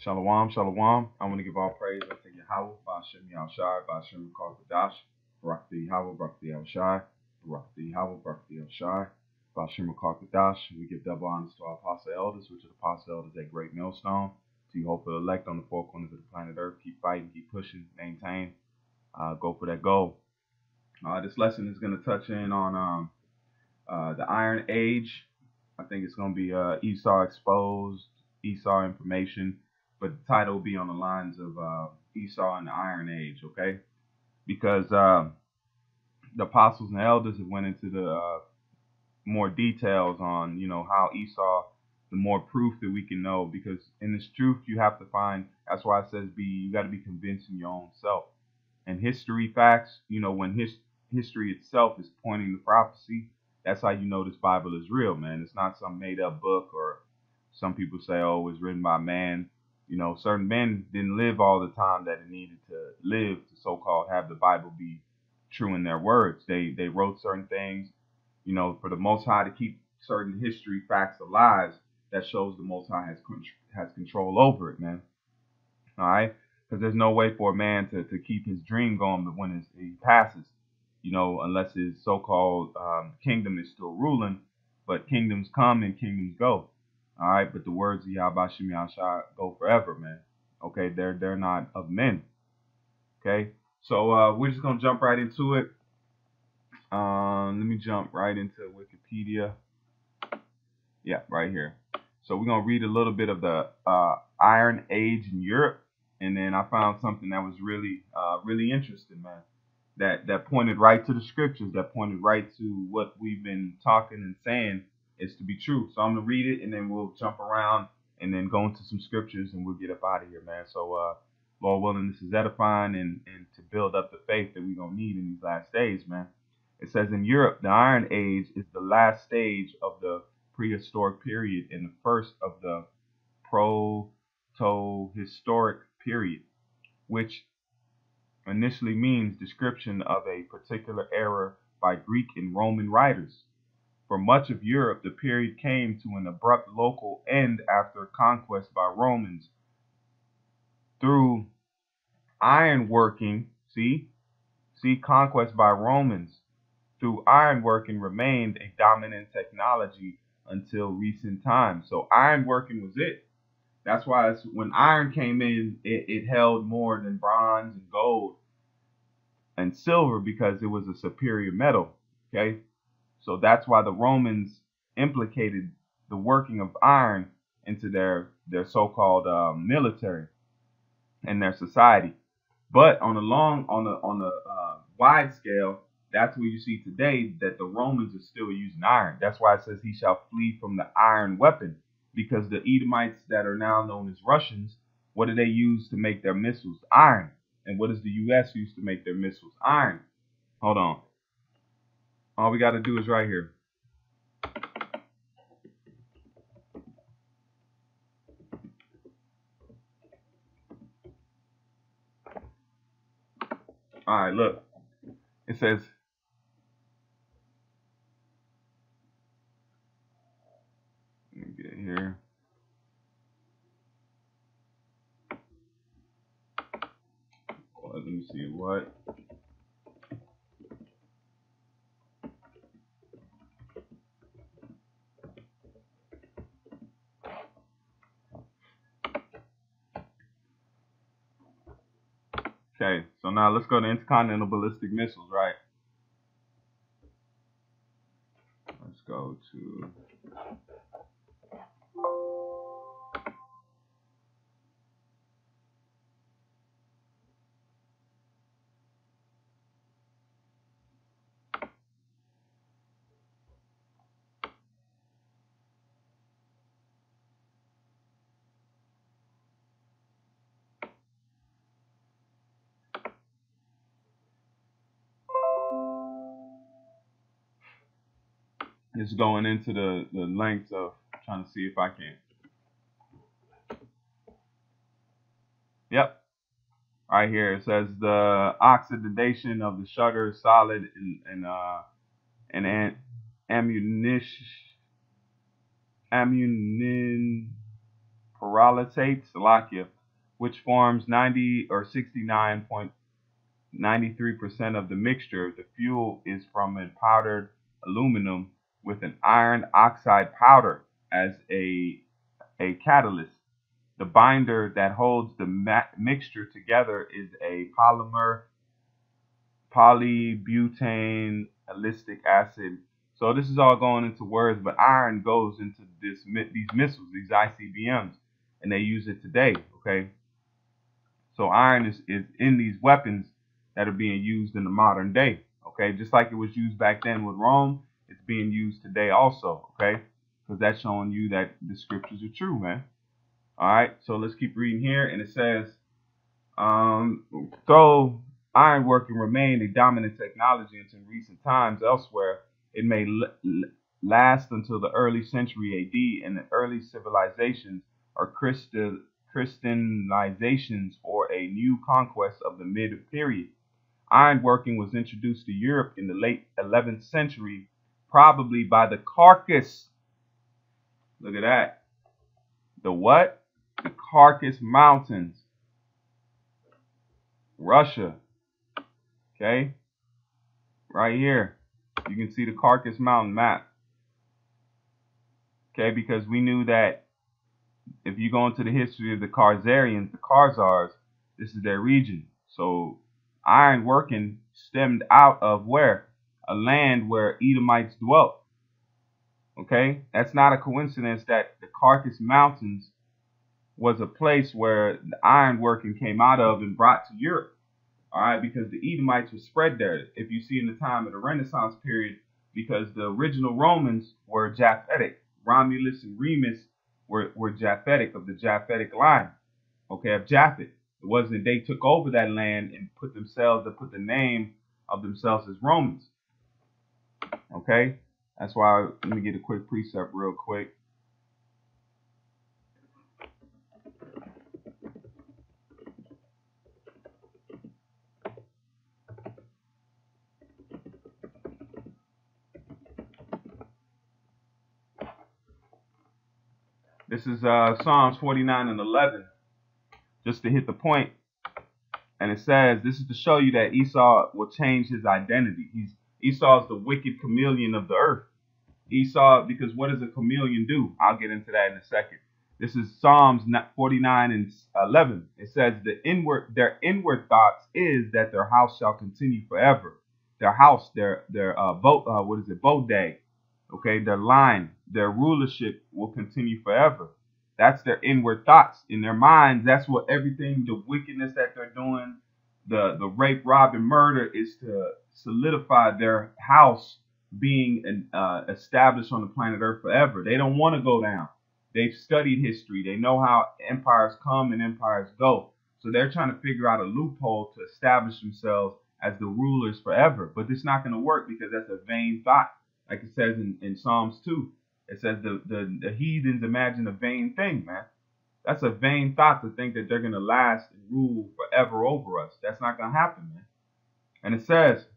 Shalom, shalom. I want to give all praise unto Yahweh, Ba'ashem Yahushai, Ba'ashem Kadash, Barak the Yahweh, Barak the Yahushai, Barak the Yahweh, Barak the Yahushai, Ba'ashem Kadash. We give double honors to our apostle elders, which are the apostle elders at Great Millstone, to you hope for the elect on the four corners of the planet Earth. Keep fighting, keep pushing, maintain, go for that goal. This lesson is going to touch in on the Iron Age. I think it's going to be ESAU exposed, ESAU information, but the title will be on the lines of ESAU and the Iron Age, okay? Because the apostles and elders have went into the more details on, how ESAU, the more proof that we can know. Because in this truth, you have to find. That's why it says you got to be convinced in your own self. And history facts, when history itself is pointing to prophecy, that's how you know this Bible is real, man. It's not some made-up book, or some people say, oh, it's written by man. Certain men didn't live all the time that it needed to live to so-called have the Bible be true in their words. They wrote certain things, for the Most High to keep certain history facts alive. That shows the Most High has control over it, man. All right? Because there's no way for a man to keep his dream going, but when he passes, unless his so-called kingdom is still ruling. But kingdoms come and kingdoms go. All right, but the words of Yahweh Shem Yahshua go forever, man. Okay, they're not of men. Okay, so we're just gonna jump right into it. Let me jump right into Wikipedia. Yeah, right here. So we're gonna read a little bit of the Iron Age in Europe, and then I found something that was really interesting, man. That pointed right to the scriptures. That pointed right to what we've been talking and saying is to be true. So I'm gonna read it, and then we'll jump around and then go into some scriptures, and we'll get up out of here, man. So Lord willing, this is edifying and to build up the faith that we're gonna need in these last days, man. It says in Europe, the Iron Age is the last stage of the prehistoric period and the first of the protohistoric period, which initially means description of a particular era by Greek and Roman writers. For much of Europe, the period came to an abrupt local end after conquest by Romans. Through ironworking, see, conquest by Romans. Through ironworking remained a dominant technology until recent times. So ironworking was it. That's why when iron came in, it held more than bronze and gold and silver because it was a superior metal. Okay, so that's why the Romans implicated the working of iron into their so-called military and their society. But on a wide scale, that's where you see today that the Romans are still using iron. That's why it says he shall flee from the iron weapon. Because the Edomites that are now known as Russians, what do they use to make their missiles? Iron. And what does the U.S. use to make their missiles? Iron. Hold on. All we got to do is right here. All right, look. It says, let me get here. Let me see what. Okay, so now let's go to intercontinental ballistic missiles, right? Let's go to it's going into the lengths of trying to see if I can. Yep. Right here it says the oxidation of the sugar solid and ammunition Salakia, which forms 90 or 69.93% of the mixture. The fuel is from a powdered aluminum with an iron oxide powder as a catalyst. The binder that holds the mixture together is a polymer polybutane allylic acid. So this is all going into words, but iron goes into these missiles, these ICBMs, and they use it today, okay? So iron is in these weapons that are being used in the modern day, okay? Just like it was used back then with Rome, it's being used today also, okay? Because that's showing you that the scriptures are true, man. All right, so let's keep reading here, and it says, though ironworking remained a dominant technology until recent times elsewhere, it may last until the early century AD, and the early civilizations or Christianizations or a new conquest of the mid period. Ironworking was introduced to Europe in the late 11th century, probably by the Caucasus. Look at that. The what? The Caucasus Mountains. Russia. Okay? Right here. You can see the Caucasus Mountain map. Okay, because we knew that if you go into the history of the Khazarians, the Khazars, this is their region. So ironworking stemmed out of where? A land where Edomites dwelt. Okay? That's not a coincidence that the Caucasus Mountains was a place where the ironworking came out of and brought to Europe. All right, because the Edomites were spread there. If you see in the time of the Renaissance period, because the original Romans were Japhetic. Romulus and Remus were Japhetic, of the Japhetic line. Okay, of Japhet. It wasn't they took over that land and put the name of themselves as Romans. Okay, that's why, let me get a quick precept real quick. This is Psalms 49 and 11, just to hit the point. And it says, this is to show you that Esau will change his identity. Esau is the wicked chameleon of the earth. Esau, because what does a chameleon do? I'll get into that in a second. This is Psalms 49 and 11. It says, their inward thoughts is that their house shall continue forever. Their house, Bodag. Okay, their line, their rulership will continue forever. That's their inward thoughts. In their minds, that's what everything, the wickedness that they're doing, the rape, rob, and murder is to solidify their house being established on the planet Earth forever. They don't want to go down. They've studied history. They know how empires come and empires go. So they're trying to figure out a loophole to establish themselves as the rulers forever. But it's not going to work because that's a vain thought. Like it says in Psalms 2, it says the heathens imagine a vain thing, man. That's a vain thought to think that they're going to last and rule forever over us. That's not going to happen, man. And it says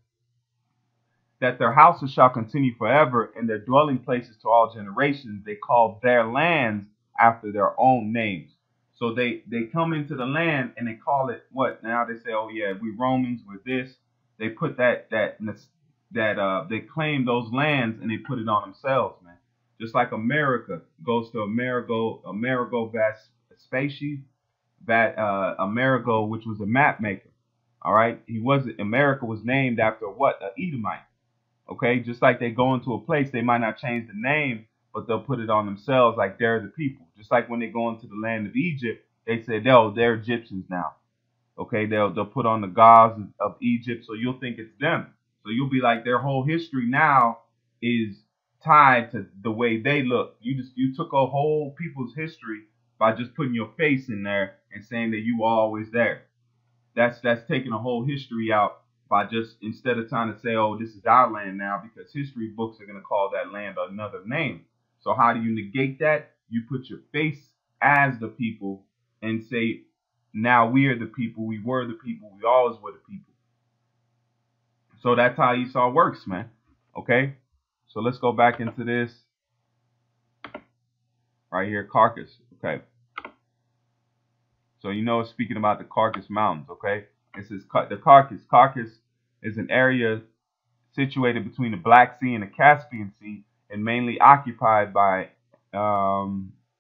that their houses shall continue forever and their dwelling places to all generations. They call their lands after their own names. So they come into the land and they call it what? Now they say, oh yeah, we Romans, we're this. They put that they claim those lands and they put it on themselves, man. Just like America goes to Amerigo Vespucci, Amerigo, which was a map maker. All right, America was named after what? An Edomite. Okay, just like they go into a place, they might not change the name, but they'll put it on themselves like they're the people. Just like when they go into the land of Egypt, they say, they're Egyptians now. Okay, they'll put on the gods of Egypt, so you'll think it's them. So you'll be like, their whole history now is tied to the way they look. You took a whole people's history by just putting your face in there and saying that you were always there. That's taking a whole history out by just, instead of trying to say, oh, this is our land now, because history books are going to call that land another name. So how do you negate that? You put your face as the people and say, now we are the people, we were the people, we always were the people. So that's how Esau works, man. Okay? So let's go back into this. Right here, carcass. Okay. So you know it's speaking about the Caucasus Mountains, okay? It says the Caucasus. Caucasus is an area situated between the Black Sea and the Caspian Sea and mainly occupied by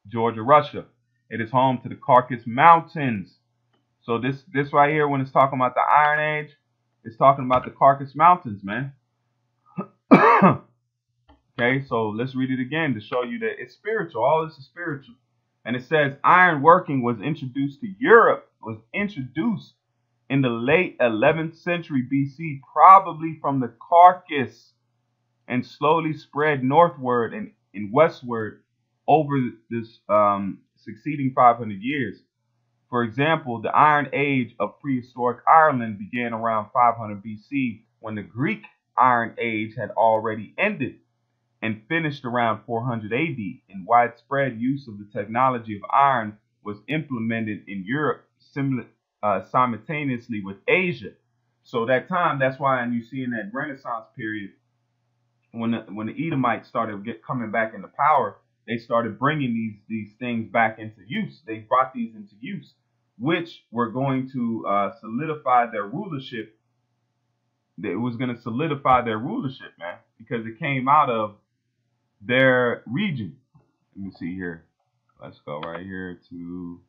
Georgia, Russia. It is home to the Caucasus Mountains. So this right here, when it's talking about the Iron Age, it's talking about the Caucasus Mountains, man. Okay, so let's read it again to show you that it's spiritual. All this is spiritual. And it says iron working was introduced to Europe, was introduced in the late 11th century BC, probably from the Caucasus, and slowly spread northward and westward over this succeeding 500 years. For example, the Iron Age of prehistoric Ireland began around 500 BC, when the Greek Iron Age had already ended, and finished around 400 AD, and widespread use of the technology of iron was implemented in Europe simultaneously with Asia. So that time, that's why, and you see in that Renaissance period, when the Edomites started coming back into power, they started bringing these things back into use. They brought these into use, which were going to solidify their rulership. It was going to solidify their rulership, man, because it came out of their region. Let me see here. Let's go right here to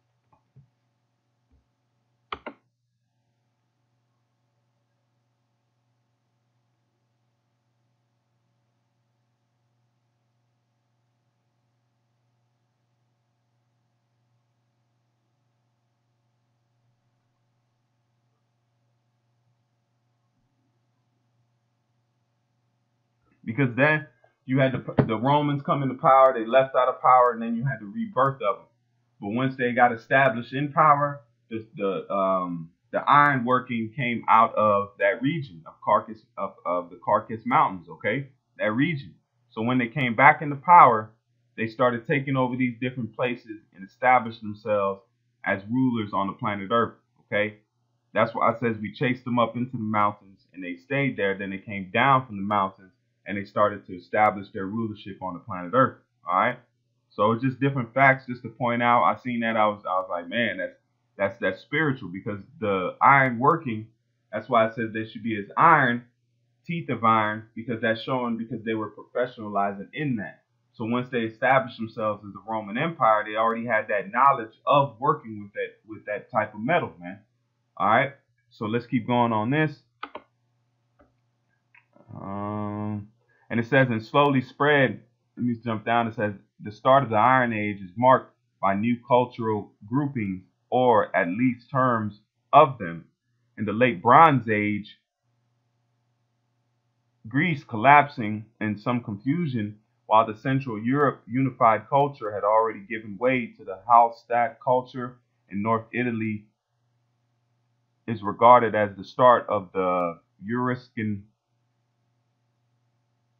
because then you had the Romans come into power. They left out of power, and then you had the rebirth of them. But once they got established in power, the iron working came out of that region of the Caucasus Mountains. Okay, that region. So when they came back into power, they started taking over these different places and established themselves as rulers on the planet Earth. Okay, that's why it says we chased them up into the mountains, and they stayed there. Then they came down from the mountains, and they started to establish their rulership on the planet Earth. All right. So it's just different facts just to point out. I seen that. I was like, man, that's spiritual, because the iron working, that's why it says they should be as iron, teeth of iron, because that's showing because they were professionalizing in that. So once they established themselves as the Roman Empire, they already had that knowledge of working with that type of metal, man. All right. So let's keep going on this. And it says, and slowly spread. Let me jump down. It says the start of the Iron Age is marked by new cultural groupings, or at least terms of them. In the late Bronze Age, Greece collapsing in some confusion, while the Central Europe unified culture had already given way to the Hallstatt culture in North Italy, is regarded as the start of the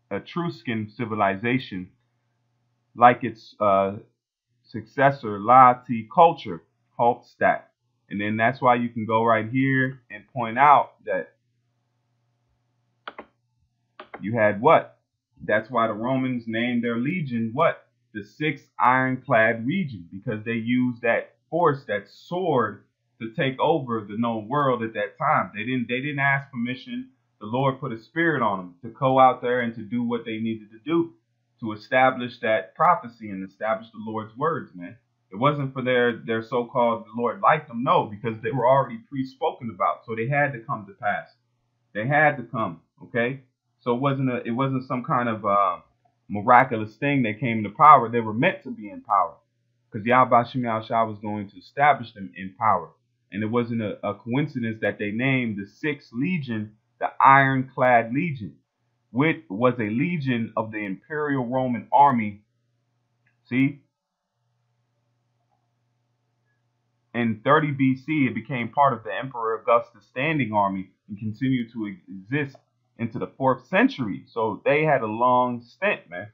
Etruscan civilization, like its successor Latin culture, Hallstatt. And then that's why you can go right here and point out that you had what? That's why the Romans named their legion what? The Sixth Ironclad Legion, because they used that force, that sword, to take over the known world at that time. They didn't ask permission. The Lord put a spirit on them to go out there and to do what they needed to do, to establish that prophecy and establish the Lord's words, man. It wasn't for their so-called the Lord liked them, no, because they were already pre-spoken about. So they had to come to pass. They had to come, okay? So it wasn't some kind of miraculous thing that came to power. They were meant to be in power, because Yahweh Shem Yahushua was going to establish them in power. And it wasn't a coincidence that they named the Sixth Legion the Ironclad Legion, which was a legion of the Imperial Roman army. See? In 30 BC, it became part of the Emperor Augustus' standing army and continued to exist into the 4th century. So they had a long stint, man.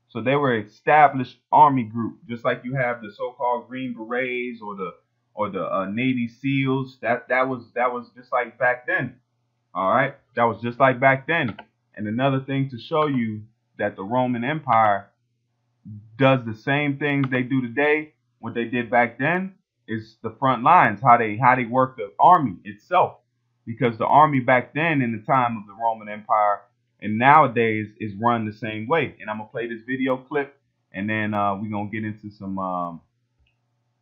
So they were an established army group, just like you have the so-called Green Berets or the Navy SEALs. That was just like back then. All right, that was just like back then. And another thing to show you that the Roman Empire does the same things they do today, what they did back then, is the front lines, how they work the army itself. Because the army back then, in the time of the Roman Empire, and nowadays is run the same way. And I'm gonna play this video clip, and then we're gonna get into some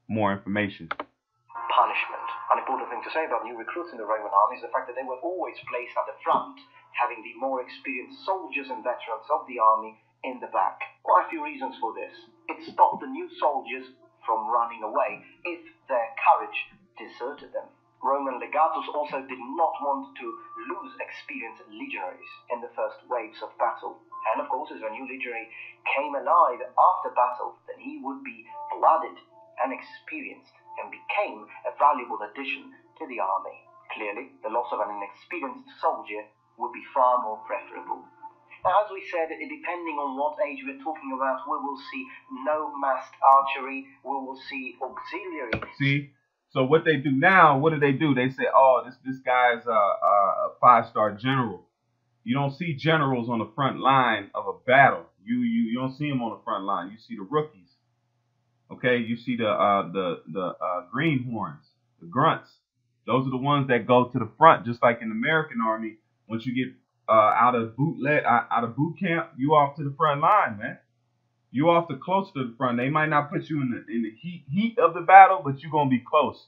more information. Punishment. An important thing to say about new recruits in the Roman army is the fact that they were always placed at the front, having the more experienced soldiers and veterans of the army in the back. Quite a few reasons for this. It stopped the new soldiers from running away if their courage deserted them. Roman legatus also did not want to lose experienced legionaries in the first waves of battle. And of course, as a new legionary came alive after battle, then he would be blooded and experienced and became a valuable addition to the army. Clearly, the loss of an inexperienced soldier would be far more preferable. Now, as we said, depending on what age we're talking about, we will see no massed archery, we will see auxiliary. See? So what they do now, what do? They say, oh, this guy's a 5-star general. You don't see generals on the front line of a battle. You don't see them on the front line. You see the rookies. Okay, you see the greenhorns, the grunts. Those are the ones that go to the front, just like in the American Army. Once you get out of boot camp, you off to the front line, man. You off the close to the front. They might not put you in the heat of the battle, but you're gonna be close.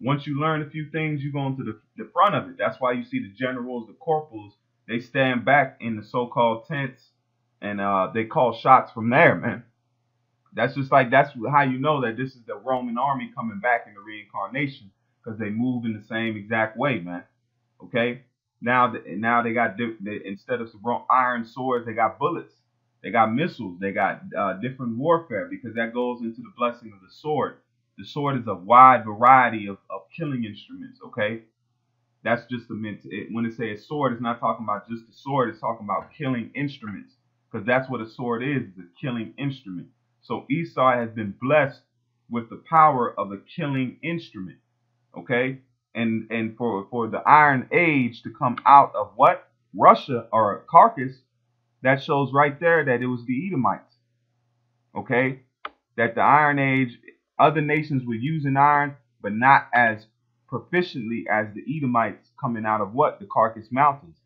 Once you learn a few things, you're going to the front of it. That's why you see the generals, the corporals, they stand back in the so-called tents, and they call shots from there, man. That's how you know that this is the Roman army coming back in the reincarnation, because they move in the same exact way, man. Okay. Now they got instead of iron swords, they got bullets. They got missiles. They got different warfare, because that goes into the blessing of the sword. The sword is a wide variety of killing instruments, okay? That's just when they say a sword, it's not talking about just a sword. It's talking about killing instruments, because that's what a sword is a killing instrument. So Esau has been blessed with the power of a killing instrument, okay? And for the Iron Age to come out of what? Russia, or Caucasus, that shows right there that it was the Edomites, okay? That the Iron Age, other nations were using iron, but not as proficiently as the Edomites coming out of what? The Caucasus Mountains.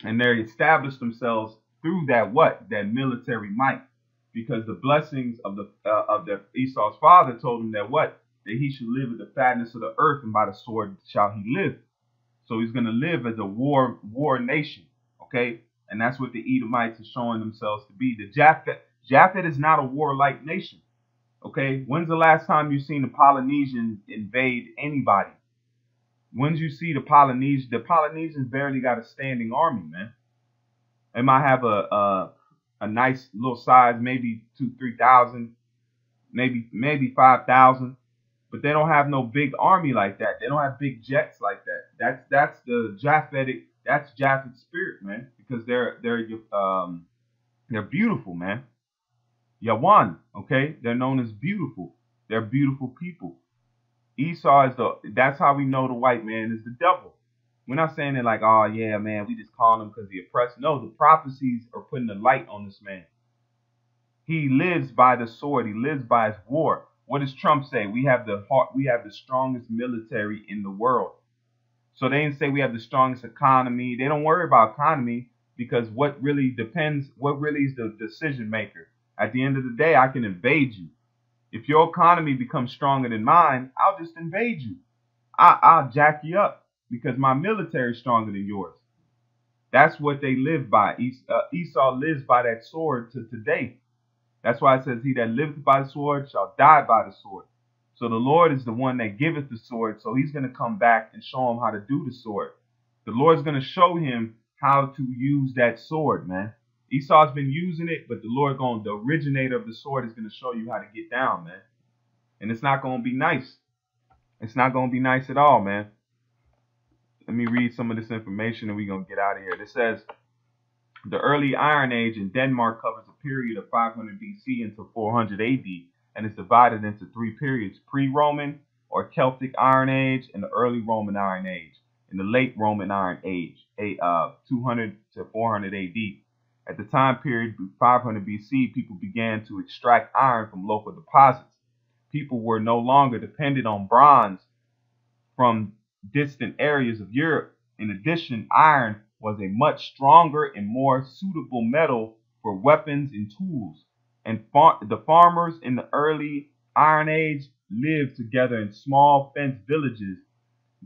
And they established themselves through that what? That military might. Because the blessings of Esau's father told him that what? That he should live with the fatness of the earth, and by the sword shall he live. So he's going to live as a war nation, okay? And that's what the Edomites are showing themselves to be. The Japhet is not a warlike nation. Okay? When's the last time you've seen the Polynesians invade anybody? When's you see the Polynesians? The Polynesians barely got a standing army, man. They might have a nice little size, maybe 2,000-3,000, maybe 5,000. But they don't have no big army like that. They don't have big jets like that. That's the Japhetic. That's Japhet's spirit, man, because they're beautiful, man. Yawan, okay? They're known as beautiful. They're beautiful people. Esau is that's how we know the white man is the devil. We're not saying it like, oh yeah, man, we just calling him because he oppressed. No, the prophecies are putting the light on this man. He lives by the sword. He lives by his war. What does Trump say? We have the strongest military in the world. So they didn't say we have the strongest economy. They don't worry about economy, because what really is the decision maker? At the end of the day, I can invade you. If your economy becomes stronger than mine, I'll just invade you. I'll jack you up, because my military is stronger than yours. That's what they live by. Esau lives by that sword to today. That's why it says, he that liveth by the sword shall die by the sword. So the Lord is the one that giveth the sword. So he's going to come back and show him how to do the sword. The Lord's going to show him how to use that sword, man. Esau's been using it, but the originator of the sword is going to show you how to get down, man. And it's not going to be nice. It's not going to be nice at all, man. Let me read some of this information and we're going to get out of here. It says, the early Iron Age in Denmark covers a period of 500 BC until 400 AD, and is divided into 3 periods: pre-Roman or Celtic Iron Age, and the early Roman Iron Age, and the late Roman Iron Age, 200 to 400 AD. At the time period 500 BC, people began to extract iron from local deposits. people were no longer dependent on bronze from distant areas of Europe. In addition, iron was a much stronger and more suitable metal for weapons and tools. And the farmers in the early Iron Age lived together in small fenced villages.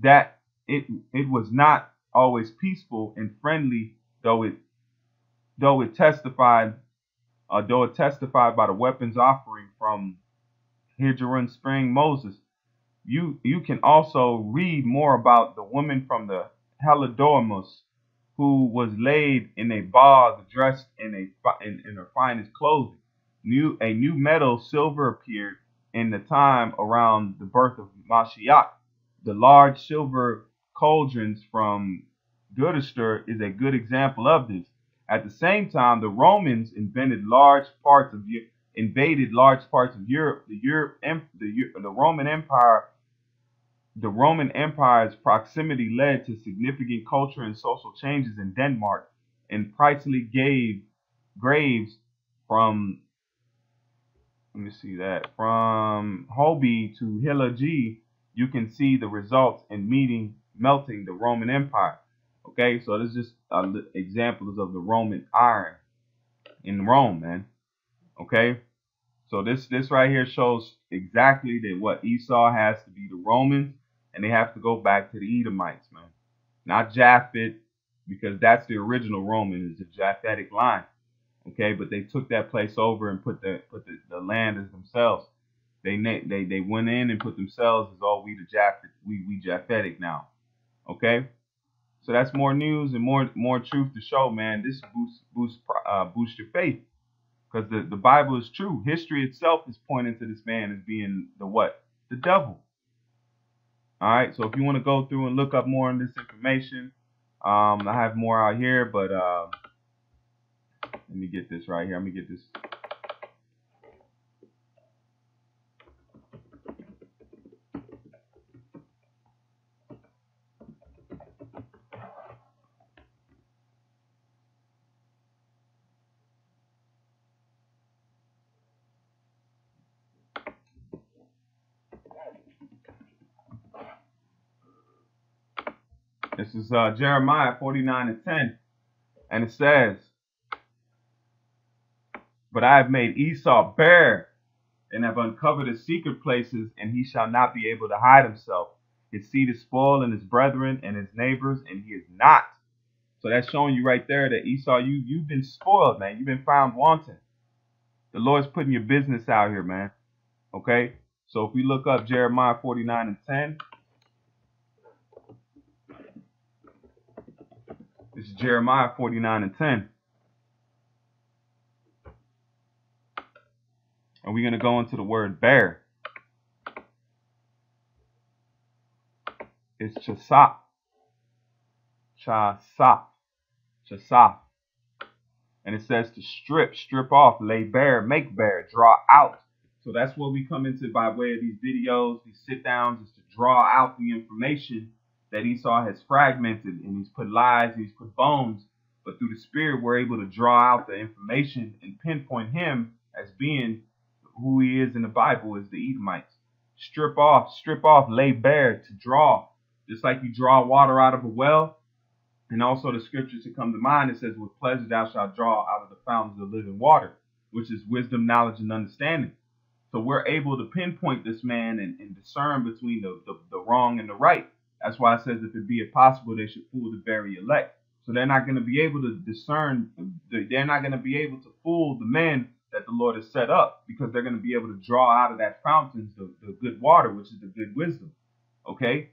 That it was not always peaceful and friendly, though it testified by the weapons offering from Hijeron Spring Moses. You can also read more about the woman from the Heliodormus who was laid in a bog dressed in her finest clothing. A new metal, silver, appeared in the time around the birth of Mashiach. The large silver cauldrons from Gudester is a good example of this. At the same time, the Romans invaded large parts of Europe. The Roman Empire's proximity led to significant culture and social changes in Denmark, and princely graves from from Hobie to Hillagi. You can see the results in melting the Roman Empire. Okay, so this is just examples of the Roman iron in Rome, man. Okay, so this right here shows exactly that what Esau has to be the Romans, and they have to go back to the Edomites, man. Not Japhet, because that's the original Roman, is the Japhetic line. Okay, but they took that place over and put the land as themselves. They went in and put themselves as we the Japhet, we Japhetic now. Okay, so that's more news and more truth to show, man. This boosts your faith, because the Bible is true. History itself is pointing to this man as being the what? The devil. All right, so if you want to go through and look up more on this information, I have more out here, but let me get this right here. Let me get this. This is Jeremiah 49:10, and it says, "But I have made Esau bare, and have uncovered his secret places, and he shall not be able to hide himself. His seed is spoiled, and his brethren and his neighbors, and he is not." So that's showing you right there that Esau, you've been spoiled, man. You've been found wanting. The Lord's putting your business out here, man. Okay? So if we look up Jeremiah 49:10, this is Jeremiah 49:10. And we're going to go into the word bear. It's chasap. Chasap. And it says to strip off, lay bare, make bare, draw out. So that's what we come into by way of these videos, these sit downs, is to draw out the information that Esau has fragmented, and he's put lies, he's put bones. But through the Spirit, we're able to draw out the information and pinpoint him as being who he is in the Bible, as the Edomites. Strip off, lay bare, to draw. Just like you draw water out of a well. And also the scriptures that come to mind, it says, "With pleasure thou shalt draw out of the fountains of living water," which is wisdom, knowledge, and understanding. So we're able to pinpoint this man and discern between the wrong and the right. That's why it says, if it be possible, they should fool the very elect. So they're not going to be able to discern, they're not going to be able to fool the men that the Lord has set up, because they're going to be able to draw out of that fountains the good water, which is the good wisdom. Okay?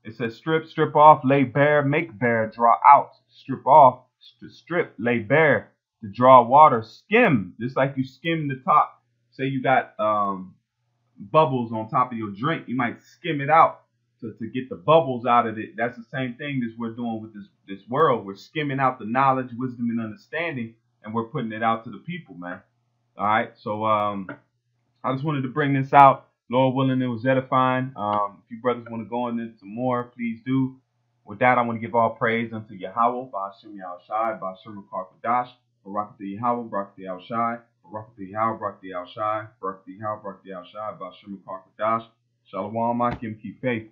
It says strip off, lay bare, make bare, draw out. Strip off, strip, lay bare, to draw water. Skim, just like you skim the top. Say you got bubbles on top of your drink, you might skim it out to get the bubbles out of it. That's the same thing as we're doing with this world. We're skimming out the knowledge, wisdom, and understanding, and we're putting it out to the people, man. All right, so I just wanted to bring this out. Lord willing, it was edifying. If you brothers want to go into some more, please do. With that, I want to give all praise unto Yahweh, Ba'ashem Yahushai, Ba'ashem Rakar Kadash, Barakatah Yahweh, Barakatah Yahushai, Barak Yahweh, Barak Al Shai, Barak Yahweh, Barak Al Shai, Bashim Kakadash, Shalom Akim, keep faith.